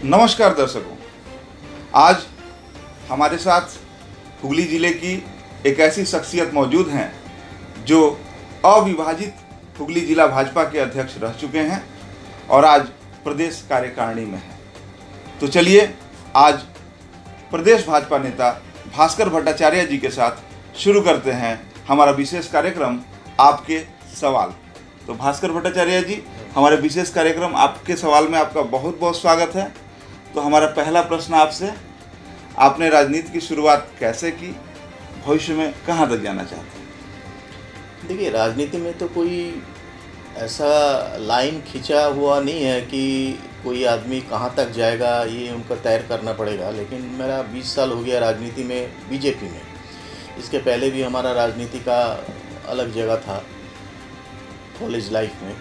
नमस्कार दर्शकों, आज हमारे साथ हुगली जिले की एक ऐसी शख्सियत मौजूद हैं जो अविभाजित हुगली जिला भाजपा के अध्यक्ष रह चुके हैं और आज प्रदेश कार्यकारिणी में हैं। तो चलिए आज प्रदेश भाजपा नेता भास्कर भट्टाचार्य जी के साथ शुरू करते हैं हमारा विशेष कार्यक्रम आपके सवाल। तो भास्कर भट्टाचार्य जी, हमारे विशेष कार्यक्रम आपके सवाल में आपका बहुत बहुत स्वागत है। तो हमारा पहला प्रश्न आपसे, आपने राजनीति की शुरुआत कैसे की, भविष्य में कहाँ तक जाना चाहते हैं? देखिए, राजनीति में तो कोई ऐसा लाइन खींचा हुआ नहीं है कि कोई आदमी कहाँ तक जाएगा, ये उनको तय करना पड़ेगा। लेकिन मेरा 20 साल हो गया राजनीति में, बीजेपी में। इसके पहले भी हमारा राजनीति का अलग जगह था, कॉलेज लाइफ में।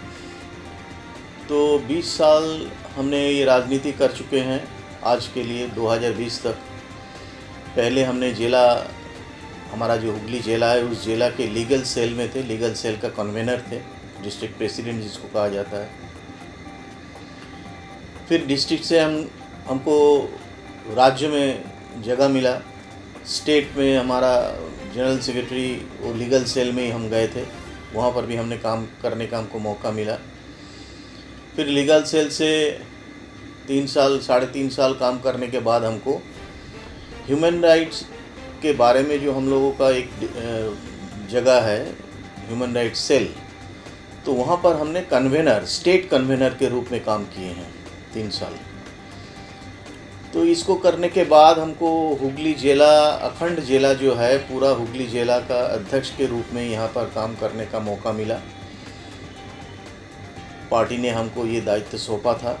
तो 20 साल हमने ये राजनीति कर चुके हैं आज के लिए, 2020 तक। पहले हमने जिला, हमारा जो हुगली जिला है, उस जिला के लीगल सेल में थे, लीगल सेल का कन्वेनर थे, डिस्ट्रिक्ट प्रेसिडेंट जिसको कहा जाता है। फिर डिस्ट्रिक्ट से हमको राज्य में जगह मिला, स्टेट में हमारा जनरल सेक्रेटरी वो लीगल सेल में ही हम गए थे, वहाँ पर भी हमने काम करने का हमको मौका मिला। फिर लीगल सेल से 3 साल, 3.5 साल काम करने के बाद हमको ह्यूमन राइट्स के बारे में जो हम लोगों का एक जगह है, ह्यूमन राइट्स सेल, तो वहाँ पर हमने कन्वेनर, स्टेट कन्वेनर के रूप में काम किए हैं 3 साल। तो इसको करने के बाद हमको हुगली जिला, अखंड जिला जो है, पूरा हुगली जिला का अध्यक्ष के रूप में यहाँ पर काम करने का मौका मिला। पार्टी ने हमको ये दायित्व सौंपा था।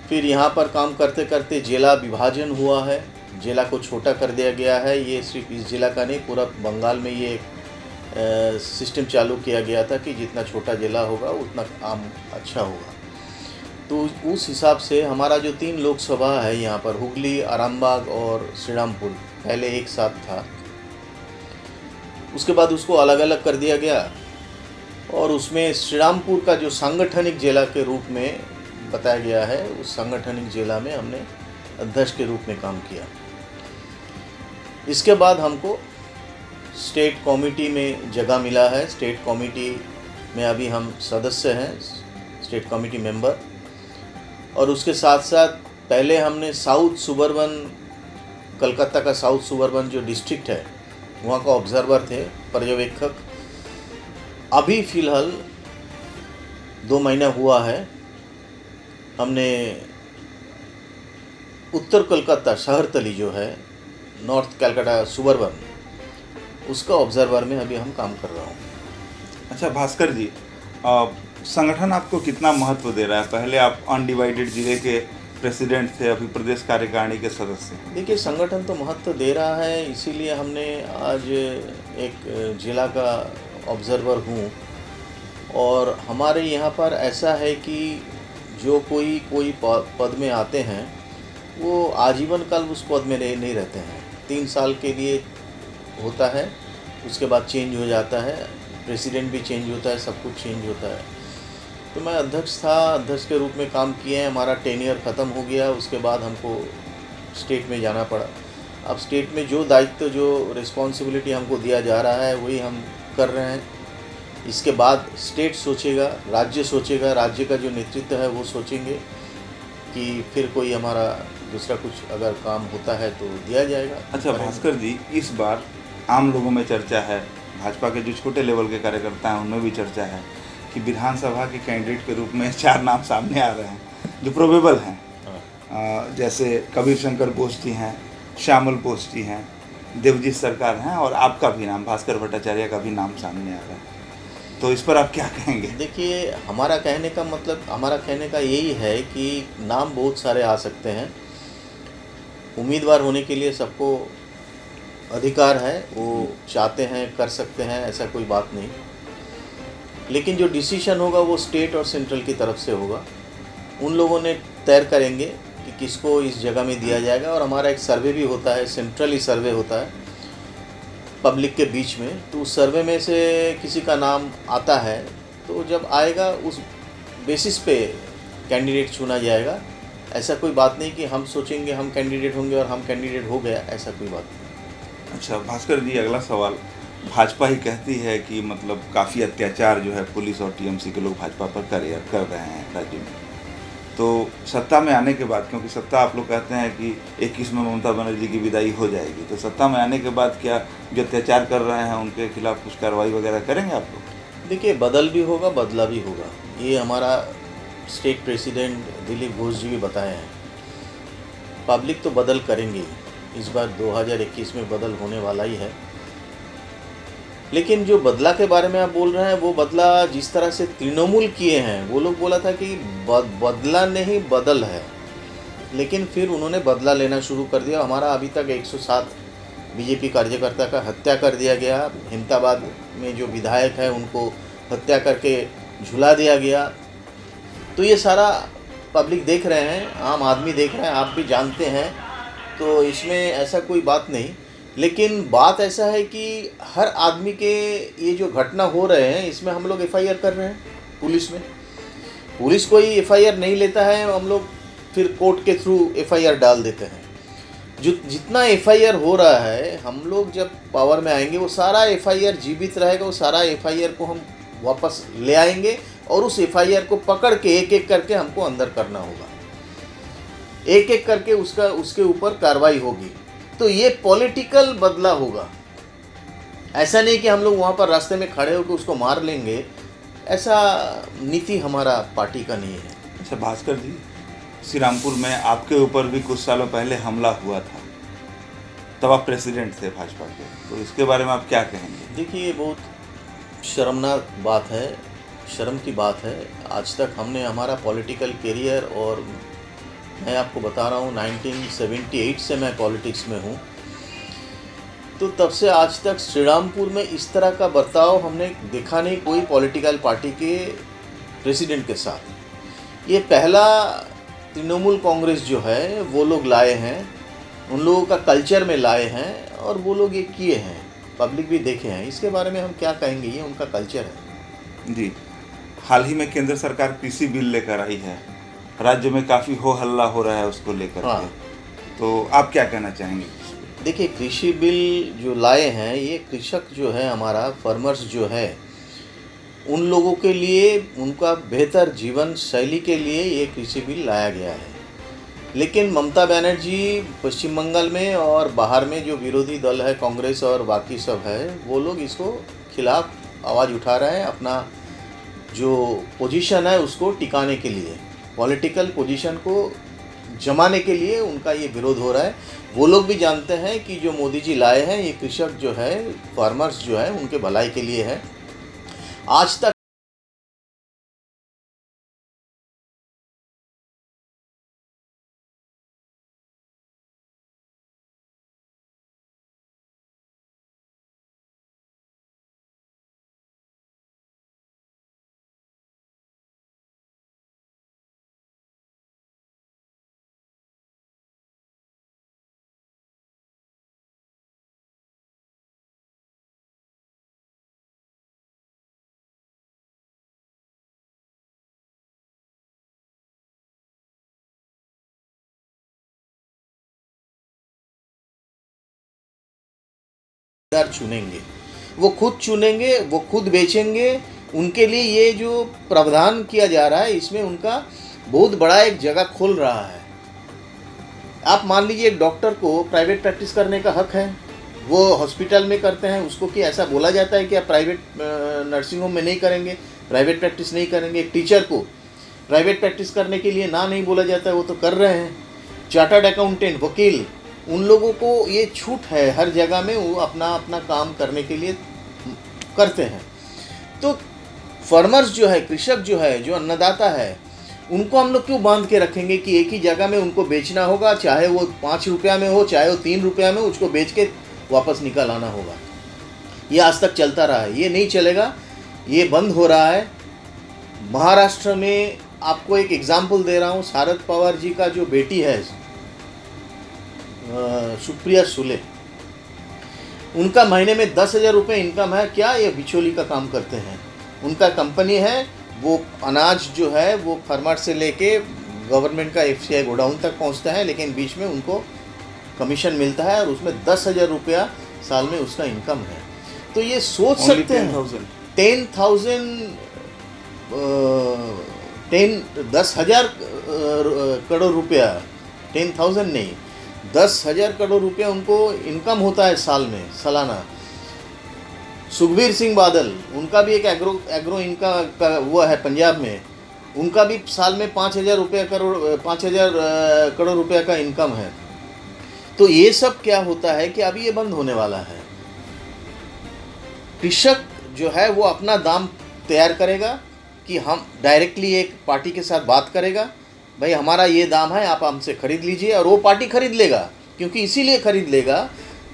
फिर यहाँ पर काम करते करते जिला विभाजन हुआ है, जिला को छोटा कर दिया गया है। ये सिर्फ इस जिला का नहीं, पूरा बंगाल में ये सिस्टम चालू किया गया था कि जितना छोटा जिला होगा उतना काम अच्छा होगा। तो उस हिसाब से हमारा जो 3 लोकसभा है यहाँ पर, हुगली, आरामबाग और श्रीरामपुर, पहले एक साथ था। उसके बाद उसको अलग अलग कर दिया गया और उसमें श्रीरामपुर का जो सांगठनिक जिला के रूप में बताया गया है, उस सांगठनिक जिला में हमने अध्यक्ष के रूप में काम किया। इसके बाद हमको स्टेट कमेटी में जगह मिला है। स्टेट कमेटी में अभी हम सदस्य हैं, स्टेट कमेटी मेंबर। और उसके साथ साथ पहले हमने साउथ सुबर्बन, कलकत्ता का साउथ सुबर्बन जो डिस्ट्रिक्ट है, वहाँ का ऑब्जर्वर थे, पर्यवेक्षक। अभी फ़िलहाल 2 महीना हुआ है, हमने उत्तर कलकत्ता शहरतली जो है, नॉर्थ कलकत्ता सुबर्बन, उसका ऑब्जर्वर में अभी हम काम कर रहा हूँ। अच्छा भास्कर जी, संगठन आपको कितना महत्व दे रहा है? पहले आप अनडिवाइडेड जिले के प्रेसिडेंट थे, अभी प्रदेश कार्यकारिणी के सदस्य हैं। देखिए, संगठन तो महत्व दे रहा है, इसीलिए हमने आज एक जिला का ऑब्जर्वर हूँ। और हमारे यहाँ पर ऐसा है कि जो कोई पद में आते हैं वो आजीवन काल उस पद में नहीं रहते हैं। 3 साल के लिए होता है, उसके बाद चेंज हो जाता है, प्रेसिडेंट भी चेंज होता है, सब कुछ चेंज होता है। तो मैं अध्यक्ष था, अध्यक्ष के रूप में काम किए हैं। हमारा टेन्योर ख़त्म हो गया, उसके बाद हमको स्टेट में जाना पड़ा। अब स्टेट में जो दायित्व, जो रिस्पॉन्सिबिलिटी हमको दिया जा रहा है, वही हम कर रहे हैं। इसके बाद स्टेट सोचेगा, राज्य सोचेगा, राज्य का जो नेतृत्व है वो सोचेंगे कि फिर कोई हमारा दूसरा कुछ अगर काम होता है तो दिया जाएगा। अच्छा भास्कर जी, इस बार आम लोगों में चर्चा है, भाजपा के जो छोटे लेवल के कार्यकर्ता हैं उनमें भी चर्चा है कि विधानसभा के कैंडिडेट के रूप में 4 नाम सामने आ रहे हैं जो प्रोबेबल हैं। जैसे कबीर शंकर पोस्टी हैं, श्यामल पोस्टी हैं, देवजीत सरकार हैं और आपका भी नाम, भास्कर भट्टाचार्य का भी नाम सामने आ रहा है। तो इस पर आप क्या कहेंगे? देखिए, हमारा कहने का मतलब, हमारा कहने का यही है कि नाम बहुत सारे आ सकते हैं। उम्मीदवार होने के लिए सबको अधिकार है, वो चाहते हैं कर सकते हैं, ऐसा कोई बात नहीं। लेकिन जो डिसीजन होगा वो स्टेट और सेंट्रल की तरफ से होगा। उन लोगों ने तय करेंगे कि किसको इस जगह में दिया जाएगा। और हमारा एक सर्वे भी होता है, सेंट्रली सर्वे होता है पब्लिक के बीच में। तो उस सर्वे में से किसी का नाम आता है तो जब आएगा उस बेसिस पे कैंडिडेट चुना जाएगा ऐसा कोई बात नहीं कि हम सोचेंगे हम कैंडिडेट होंगे और हम कैंडिडेट हो गया, ऐसा कोई बात नहीं। अच्छा भास्कर जी, अगला सवाल, भाजपा ही कहती है कि मतलब काफ़ी अत्याचार जो है पुलिस और टीएमसी के लोग भाजपा पर कर रहे हैं राज्य में, तो सत्ता में आने के बाद, क्योंकि सत्ता आप लोग कहते हैं कि 21 में ममता बनर्जी की विदाई हो जाएगी, तो सत्ता में आने के बाद क्या जो अत्याचार कर रहे हैं उनके खिलाफ कुछ कार्रवाई वगैरह करेंगे आप लोग? देखिए, बदल भी होगा, बदला भी होगा। ये हमारा स्टेट प्रेसिडेंट दिलीप घोष जी भी बताए हैं, पब्लिक तो बदल करेंगे। इस बार 2021 में बदल होने वाला ही है। लेकिन जो बदला के बारे में आप बोल रहे हैं, वो बदला जिस तरह से तृणमूल किए हैं, वो लोग बोला था कि बदला नहीं बदल है, लेकिन फिर उन्होंने बदला लेना शुरू कर दिया। हमारा अभी तक 107 बीजेपी कार्यकर्ता का हत्या कर दिया गया। हिमताबाद में जो विधायक है उनको हत्या करके झुला दिया गया। तो ये सारा पब्लिक देख रहे हैं, आम आदमी देख रहे हैं, आप भी जानते हैं, तो इसमें ऐसा कोई बात नहीं। लेकिन बात ऐसा है कि हर आदमी के ये जो घटना हो रहे हैं, इसमें हम लोग एफआईआर कर रहे हैं पुलिस में। पुलिस कोई एफआईआर नहीं लेता है, हम लोग फिर कोर्ट के थ्रू एफआईआर डाल देते हैं। जितना एफआईआर हो रहा है, हम लोग जब पावर में आएंगे वो सारा एफआईआर जीवित रहेगा, वो सारा एफआईआर को हम वापस ले आएंगे और उस एफआईआर को पकड़ के एक एक करके हमको अंदर करना होगा, एक एक करके उसके ऊपर कार्रवाई होगी। तो ये पॉलिटिकल बदला होगा। ऐसा नहीं कि हम लोग वहाँ पर रास्ते में खड़े होकर उसको मार लेंगे, ऐसा नीति हमारा पार्टी का नहीं है। अच्छा भास्कर जी, श्री रामपुर में आपके ऊपर भी कुछ सालों पहले हमला हुआ था, तब आप प्रेसिडेंट थे भाजपा के, तो इसके बारे में आप क्या कहेंगे? देखिए, ये बहुत शर्मनाक बात है, शर्म की बात है। आज तक हमने हमारा पॉलिटिकल कैरियर, और मैं आपको बता रहा हूँ 1978 से मैं पॉलिटिक्स में हूँ, तो तब से आज तक श्रीरामपुर में इस तरह का बर्ताव हमने देखा नहीं कोई पॉलिटिकल पार्टी के प्रेसिडेंट के साथ। ये पहला तृणमूल कांग्रेस जो है वो लोग लाए हैं, उन लोगों का कल्चर में लाए हैं, और वो लोग ये किए हैं, पब्लिक भी देखे हैं। इसके बारे में हम क्या कहेंगे, ये उनका कल्चर है। जी, हाल ही में केंद्र सरकार कृषि बिल लेकर आई है, राज्य में काफ़ी हो हल्ला हो रहा है उसको लेकर हाँ। के, तो आप क्या कहना चाहेंगे? देखिए, कृषि बिल जो लाए हैं, ये कृषक जो है हमारा, फार्मर्स जो है, उन लोगों के लिए, उनका बेहतर जीवन शैली के लिए ये कृषि बिल लाया गया है। लेकिन ममता बनर्जी पश्चिम बंगाल में और बाहर में जो विरोधी दल है, कांग्रेस और बाकी सब है, वो लोग इसको खिलाफ आवाज़ उठा रहे हैं, अपना जो पोजीशन है उसको टिकाने के लिए, पॉलिटिकल पोजीशन को जमाने के लिए उनका ये विरोध हो रहा है। वो लोग भी जानते हैं कि जो मोदी जी लाए हैं, ये कृषक जो है, फार्मर्स जो है, उनके भलाई के लिए है। आज तक चुनेंगे, वो खुद चुनेंगे, वो खुद बेचेंगे। उनके लिए ये जो प्रावधान किया जा रहा है, इसमें उनका बहुत बड़ा एक जगह खोल रहा है। आप मान लीजिए, एक डॉक्टर को प्राइवेट प्रैक्टिस करने का हक है, वो हॉस्पिटल में करते हैं, उसको कि ऐसा बोला जाता है कि आप प्राइवेट नर्सिंग होम में नहीं करेंगे, प्राइवेट प्रैक्टिस नहीं करेंगे। एक टीचर को प्राइवेट प्रैक्टिस करने के लिए ना नहीं बोला जाता है, वो तो कर रहे हैं। चार्टर्ड अकाउंटेंट, वकील, उन लोगों को ये छूट है, हर जगह में वो अपना अपना काम करने के लिए करते हैं। तो फार्मर्स जो है, कृषक जो है, जो अन्नदाता है, उनको हम लोग क्यों बांध के रखेंगे कि एक ही जगह में उनको बेचना होगा, चाहे वो 5 रुपया में हो, चाहे वो 3 रुपया में, उसको बेच के वापस निकल आना होगा। ये आज तक चलता रहा है, ये नहीं चलेगा, ये बंद हो रहा है। महाराष्ट्र में आपको एक एग्जाम्पल दे रहा हूँ, शरद पवार जी का जो बेटी है सुप्रिया सुले, उनका महीने में 10,000 रुपये इनकम है। क्या ये बिचौली का काम करते हैं? उनका कंपनी है, वो अनाज जो है वो फार्मर से लेके गवर्नमेंट का FCI गोडाउन तक पहुंचता है, लेकिन बीच में उनको कमीशन मिलता है और उसमें 10,000 रुपया साल में उसका इनकम है। तो ये सोच Only सकते हैं 10,000 करोड़ रुपया, 10,000 नहीं, 10,000 करोड़ रुपया उनको इनकम होता है साल में, सालाना। सुखबीर सिंह बादल, उनका भी एक एग्रो इनकम का वो है पंजाब में, उनका भी साल में 5,000 करोड़ रुपया का इनकम है। तो ये सब क्या होता है कि अभी ये बंद होने वाला है। कृषक जो है वो अपना दाम तैयार करेगा कि हम डायरेक्टली एक पार्टी के साथ बात करेगा, भाई हमारा ये दाम है, आप हमसे खरीद लीजिए, और वो पार्टी खरीद लेगा। क्योंकि इसीलिए खरीद लेगा,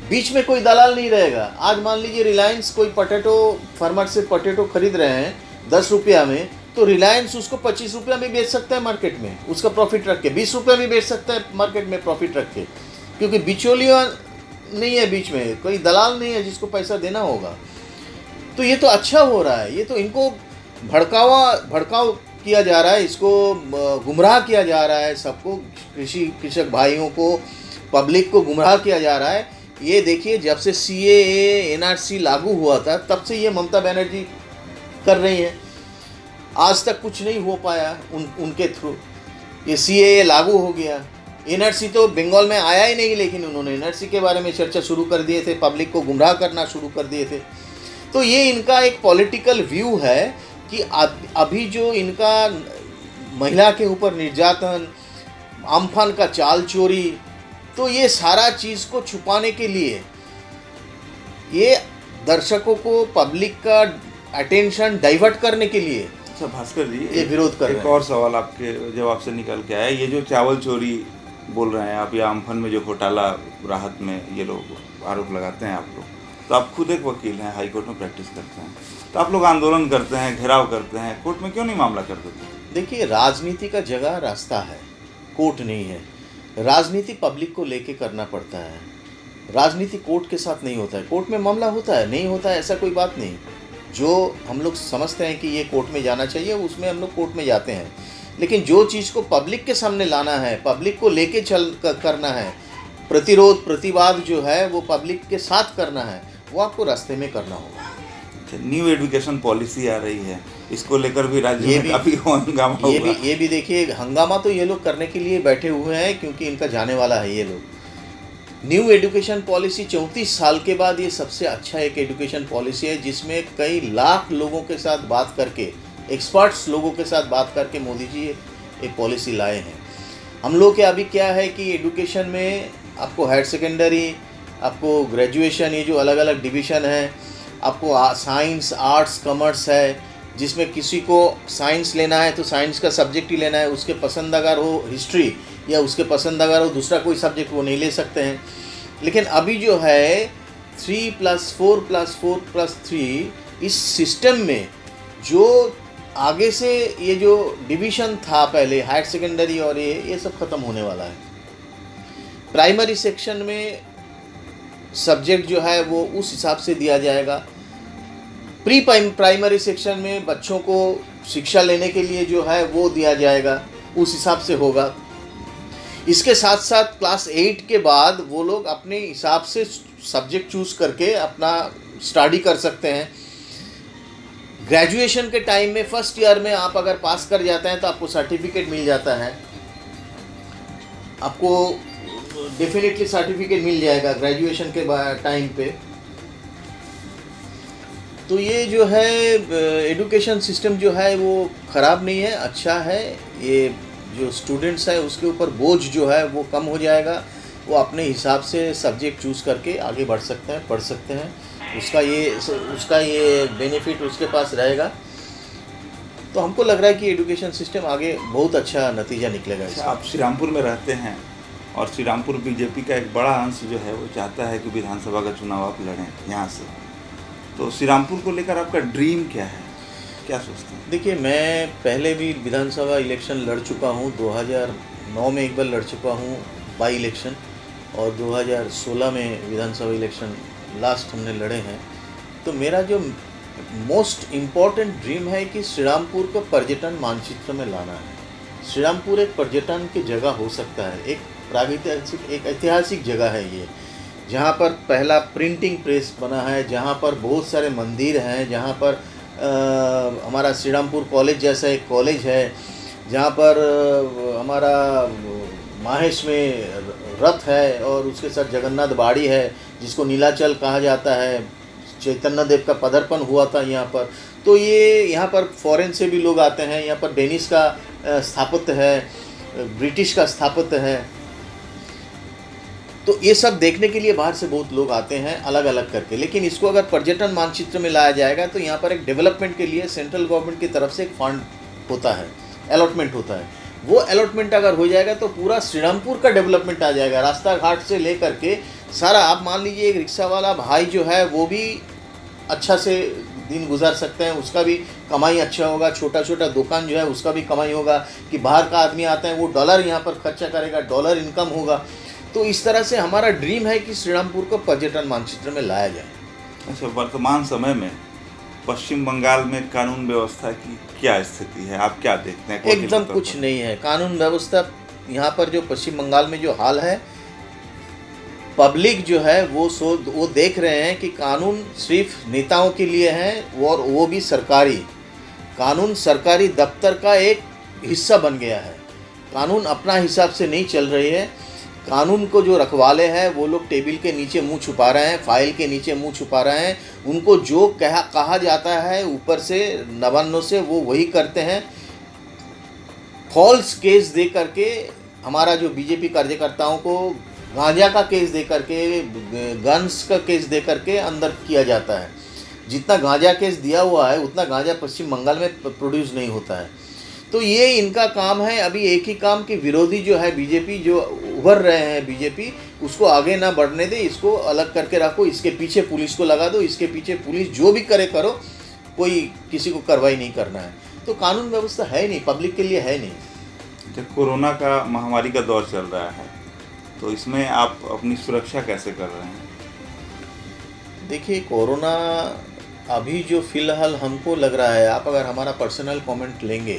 बीच में कोई दलाल नहीं रहेगा। आज मान लीजिए रिलायंस कोई पोटैटो फार्मर से पोटैटो खरीद रहे हैं 10 रुपया में, तो रिलायंस उसको 25 रुपया में बेच सकता है मार्केट में, उसका प्रॉफिट रख के 20 रुपया में बेच सकता है मार्केट में प्रॉफिट रख के, क्योंकि बिचौलिया नहीं है बीच में, कोई दलाल नहीं है जिसको पैसा देना होगा। तो ये तो अच्छा हो रहा है। ये तो इनको भड़काव किया जा रहा है, इसको गुमराह किया जा रहा है, सबको कृषक भाइयों को, पब्लिक को गुमराह किया जा रहा है। ये देखिए, जब से CAA NRC लागू हुआ था तब से ये ममता बनर्जी कर रही हैं, आज तक कुछ नहीं हो पाया उनके थ्रू। ये CAA लागू हो गया, NRC तो बंगाल में आया ही नहीं, लेकिन उन्होंने NRC के बारे में चर्चा शुरू कर दिए थे, पब्लिक को गुमराह करना शुरू कर दिए थे। तो ये इनका एक पॉलिटिकल व्यू है कि अभी जो इनका महिला के ऊपर निर्यातन, अम्फान का चाल चोरी, तो ये सारा चीज़ को छुपाने के लिए ये दर्शकों को, पब्लिक का अटेंशन डाइवर्ट करने के लिए, अच्छा भास्कर जी, ये विरोध कर रहे हैं। एक और सवाल आपके जवाब से निकल के आया, ये जो चावल चोरी बोल रहे हैं आप, या अम्फन में जो घोटाला राहत में ये लोग आरोप लगाते हैं आप लोग, तो आप खुद एक वकील हैं, हाई कोर्ट में प्रैक्टिस करते हैं, तो आप लोग आंदोलन करते हैं, घेराव करते हैं, कोर्ट में क्यों नहीं मामला कर देते? देखिए, राजनीति का जगह रास्ता है, कोर्ट नहीं है। राजनीति पब्लिक को लेके करना पड़ता है, राजनीति कोर्ट के साथ नहीं होता है। कोर्ट में मामला होता है, नहीं होता है ऐसा कोई बात नहीं। जो हम लोग समझते हैं कि ये कोर्ट में जाना चाहिए, उसमें हम लोग कोर्ट में जाते हैं। लेकिन जो चीज़ को पब्लिक के सामने लाना है, पब्लिक को लेके करना है, प्रतिरोध प्रतिवाद जो है वो पब्लिक के साथ करना है, वो आपको रास्ते में करना होगा। न्यू एजुकेशन पॉलिसी आ रही है, इसको लेकर भी राज्य में काफ़ी हंगामा होगा। ये भी देखिए, हंगामा तो ये लोग करने के लिए बैठे हुए हैं, क्योंकि इनका जाने वाला है ये लोग। न्यू एजुकेशन पॉलिसी 34 साल के बाद ये सबसे अच्छा एक एजुकेशन पॉलिसी है, जिसमें कई लाख लोगों के साथ बात करके, एक्सपर्ट्स लोगों के साथ बात करके मोदी जी एक पॉलिसी लाए हैं। हम लोग के अभी क्या है कि एजुकेशन में आपको हायर सेकेंडरी, आपको ग्रेजुएशन, ये जो अलग अलग डिवीज़न है, आपको साइंस, आर्ट्स, कॉमर्स है, जिसमें किसी को साइंस लेना है तो साइंस का सब्जेक्ट ही लेना है, उसके पसंद अगर हो हिस्ट्री या उसके पसंद अगर हो दूसरा कोई सब्जेक्ट, वो नहीं ले सकते हैं। लेकिन अभी जो है 3+4+4+3 इस सिस्टम में जो आगे से ये जो डिवीज़न था पहले, हायर सेकेंडरी और ये सब ख़त्म होने वाला है। प्राइमरी सेक्शन में सब्जेक्ट जो है वो उस हिसाब से दिया जाएगा। प्री प्राइमरी सेक्शन में बच्चों को शिक्षा लेने के लिए जो है वो दिया जाएगा, उस हिसाब से होगा। इसके साथ साथ क्लास 8 के बाद वो लोग अपने हिसाब से सब्जेक्ट चूज़ करके अपना स्टडी कर सकते हैं। ग्रेजुएशन के टाइम में फर्स्ट ईयर में आप अगर पास कर जाते हैं तो आपको सर्टिफिकेट मिल जाता है, आपको डेफिनेटली सर्टिफिकेट मिल जाएगा ग्रेजुएशन के टाइम पे। तो ये जो है एजुकेशन सिस्टम जो है वो ख़राब नहीं है, अच्छा है। ये जो स्टूडेंट्स है उसके ऊपर बोझ जो है वो कम हो जाएगा, वो अपने हिसाब से सब्जेक्ट चूज़ करके आगे बढ़ सकते हैं, पढ़ सकते हैं, उसका ये बेनिफिट उसके पास रहेगा। तो हमको लग रहा है कि एजुकेशन सिस्टम आगे बहुत अच्छा नतीजा निकलेगा। आप श्री रामपुर में रहते हैं और श्री रामपुर बीजेपी का एक बड़ा अंश जो है वो चाहता है कि विधानसभा का चुनाव आप लड़ें यहाँ से, तो श्री रामपुर को लेकर आपका ड्रीम क्या है, क्या सोचते हैं? देखिए, मैं पहले भी विधानसभा इलेक्शन लड़ चुका हूँ, 2009 में एक बार लड़ चुका हूँ बाई इलेक्शन, और 2016 में विधानसभा इलेक्शन लास्ट हमने लड़े हैं। तो मेरा जो मोस्ट इम्पॉर्टेंट ड्रीम है कि श्री रामपुर को पर्यटन मानचित्र में लाना है। श्रीरामपुर एक पर्यटन की जगह हो सकता है, एक प्रागैतिहासिक, एक ऐतिहासिक जगह है ये, जहाँ पर पहला प्रिंटिंग प्रेस बना है, जहाँ पर बहुत सारे मंदिर हैं, जहाँ पर हमारा श्रीरामपुर कॉलेज जैसा एक कॉलेज है, जहाँ पर हमारा माहेश में रथ है और उसके साथ जगन्नाथ बाड़ी है जिसको नीलाचल कहा जाता है। चैतन्य देव का पदार्पण हुआ था यहाँ पर। तो ये यहाँ पर फॉरेन से भी लोग आते हैं, यहाँ पर डेनिश का स्थापत्य है, ब्रिटिश का स्थापत्य है। तो ये सब देखने के लिए बाहर से बहुत लोग आते हैं अलग अलग करके। लेकिन इसको अगर पर्यटन मानचित्र में लाया जाएगा तो यहाँ पर एक डेवलपमेंट के लिए सेंट्रल गवर्नमेंट की तरफ से एक फंड होता है, अलॉटमेंट होता है। वो अलॉटमेंट अगर हो जाएगा तो पूरा श्रीरामपुर का डेवलपमेंट आ जाएगा, रास्ता घाट से ले करके सारा। आप मान लीजिए एक रिक्शा वाला भाई जो है वो भी अच्छा से दिन गुजार सकते हैं, उसका भी कमाई अच्छा होगा। छोटा छोटा दुकान जो है उसका भी कमाई होगा कि बाहर का आदमी आता है वो डॉलर यहाँ पर खर्चा करेगा, डॉलर इनकम होगा। तो इस तरह से हमारा ड्रीम है कि श्रीरामपुर को पर्यटन मानचित्र में लाया जाए। अच्छा, वर्तमान समय में पश्चिम बंगाल में कानून व्यवस्था की क्या स्थिति है, आप क्या देखते हैं? एकदम कुछ नहीं है कानून व्यवस्था यहाँ पर। जो पश्चिम बंगाल में जो हाल है, पब्लिक जो है वो देख रहे हैं कि कानून सिर्फ नेताओं के लिए है और वो भी सरकारी कानून, सरकारी दफ्तर का एक हिस्सा बन गया है। कानून अपना हिसाब से नहीं चल रही है। कानून को जो रखवाले हैं वो लोग टेबल के नीचे मुंह छुपा रहे हैं, फाइल के नीचे मुंह छुपा रहे हैं। उनको जो कहा जाता है ऊपर से नवान्नों से वो वही करते हैं। फॉल्स केस दे करके हमारा जो बीजेपी कार्यकर्ताओं को गांजा का केस दे करके, गन्स का केस दे करके अंदर किया जाता है। जितना गांजा केस दिया हुआ है उतना गांजा पश्चिम बंगाल में प्रोड्यूस नहीं होता है। तो ये इनका काम है। अभी एक ही काम कि विरोधी जो है बीजेपी, जो उभर रहे हैं बीजेपी, उसको आगे ना बढ़ने दे, इसको अलग करके रखो, इसके पीछे पुलिस को लगा दो, इसके पीछे पुलिस जो भी करे करो, कोई किसी को कार्रवाई नहीं करना है। तो कानून व्यवस्था है नहीं, पब्लिक के लिए है नहीं। जब कोरोना का महामारी का दौर चल रहा है तो इसमें आप अपनी सुरक्षा कैसे कर रहे हैं? देखिए, कोरोना अभी जो फ़िलहाल हमको लग रहा है, आप अगर हमारा पर्सनल कमेंट लेंगे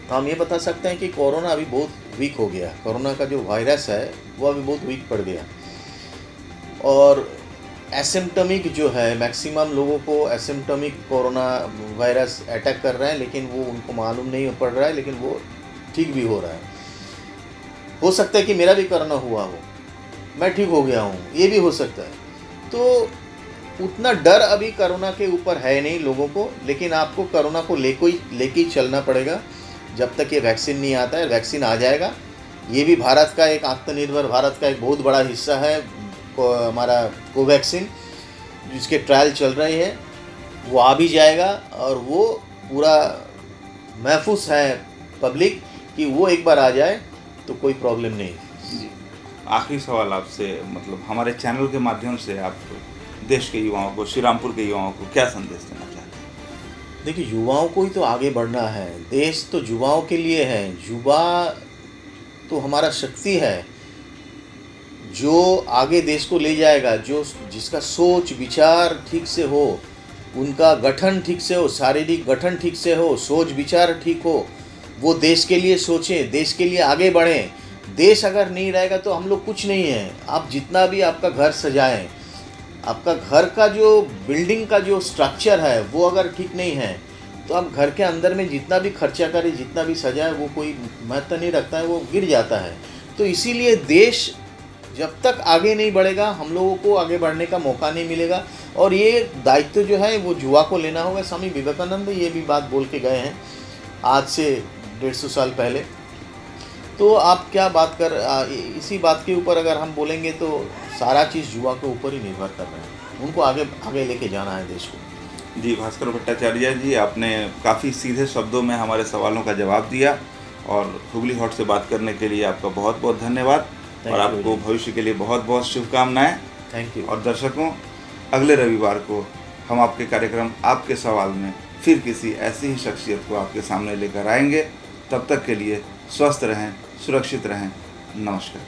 तो हम ये बता सकते हैं कि कोरोना अभी बहुत वीक हो गया। कोरोना का जो वायरस है वो अभी बहुत वीक पड़ गया। और एसिम्प्टोमिक जो है, मैक्सिमम लोगों को एसिम्प्टोमिक कोरोना वायरस अटैक कर रहा है, लेकिन वो उनको मालूम नहीं पड़ रहा है, लेकिन वो ठीक भी हो रहा है। हो सकता है कि मेरा भी कोरोना हुआ हो, मैं ठीक हो गया हूँ, ये भी हो सकता है। तो उतना डर अभी कोरोना के ऊपर है नहीं लोगों को, लेकिन आपको कोरोना को लेके ही चलना पड़ेगा जब तक ये वैक्सीन नहीं आता है। वैक्सीन आ जाएगा, ये भी भारत का एक आत्मनिर्भर भारत का एक बहुत बड़ा हिस्सा है। हमारा कोवैक्सीन जिसके ट्रायल चल रही है वो आ भी जाएगा, और वो पूरा महफूज है पब्लिक कि वो एक बार आ जाए तो कोई प्रॉब्लम नहीं। जी, आखिरी सवाल आपसे, मतलब हमारे चैनल के माध्यम से आप देश के युवाओं को, श्रीरामपुर के युवाओं को क्या संदेश देना चाहते हैं? देखिए, युवाओं को ही तो आगे बढ़ना है। देश तो युवाओं के लिए है। युवा तो हमारा शक्ति है जो आगे देश को ले जाएगा। जिसका सोच विचार ठीक से हो, उनका गठन ठीक से हो, शारीरिक गठन ठीक से हो, सोच विचार ठीक हो, वो देश के लिए सोचें, देश के लिए आगे बढ़ें। देश अगर नहीं रहेगा तो हम लोग कुछ नहीं हैं। आप जितना भी आपका घर सजाएं, आपका घर का जो बिल्डिंग का जो स्ट्रक्चर है वो अगर ठीक नहीं है तो आप घर के अंदर में जितना भी खर्चा करें, जितना भी सजाएं, वो कोई महत्व नहीं रखता है, वो गिर जाता है। तो इसीलिए देश जब तक आगे नहीं बढ़ेगा, हम लोगों को आगे बढ़ने का मौका नहीं मिलेगा। और ये दायित्व जो है वो युवा को लेना होगा। स्वामी विवेकानंद ये भी बात बोल के गए हैं आज से 150 साल पहले। तो आप क्या बात इसी बात के ऊपर अगर हम बोलेंगे तो सारा चीज़ युवा के ऊपर ही निर्भर कर रहे हैं। उनको आगे लेके जाना है देश को। जी, भास्कर भट्टाचार्य जी, आपने काफ़ी सीधे शब्दों में हमारे सवालों का जवाब दिया, और हुगली हॉट से बात करने के लिए आपका बहुत बहुत धन्यवाद। और आपको भविष्य के लिए बहुत बहुत शुभकामनाएं। Thank you. और दर्शकों, अगले रविवार को हम आपके कार्यक्रम आपके सवाल में फिर किसी ऐसी ही शख्सियत को आपके सामने लेकर आएंगे। तब तक के लिए स्वस्थ रहें, सुरक्षित रहें। नमस्कार।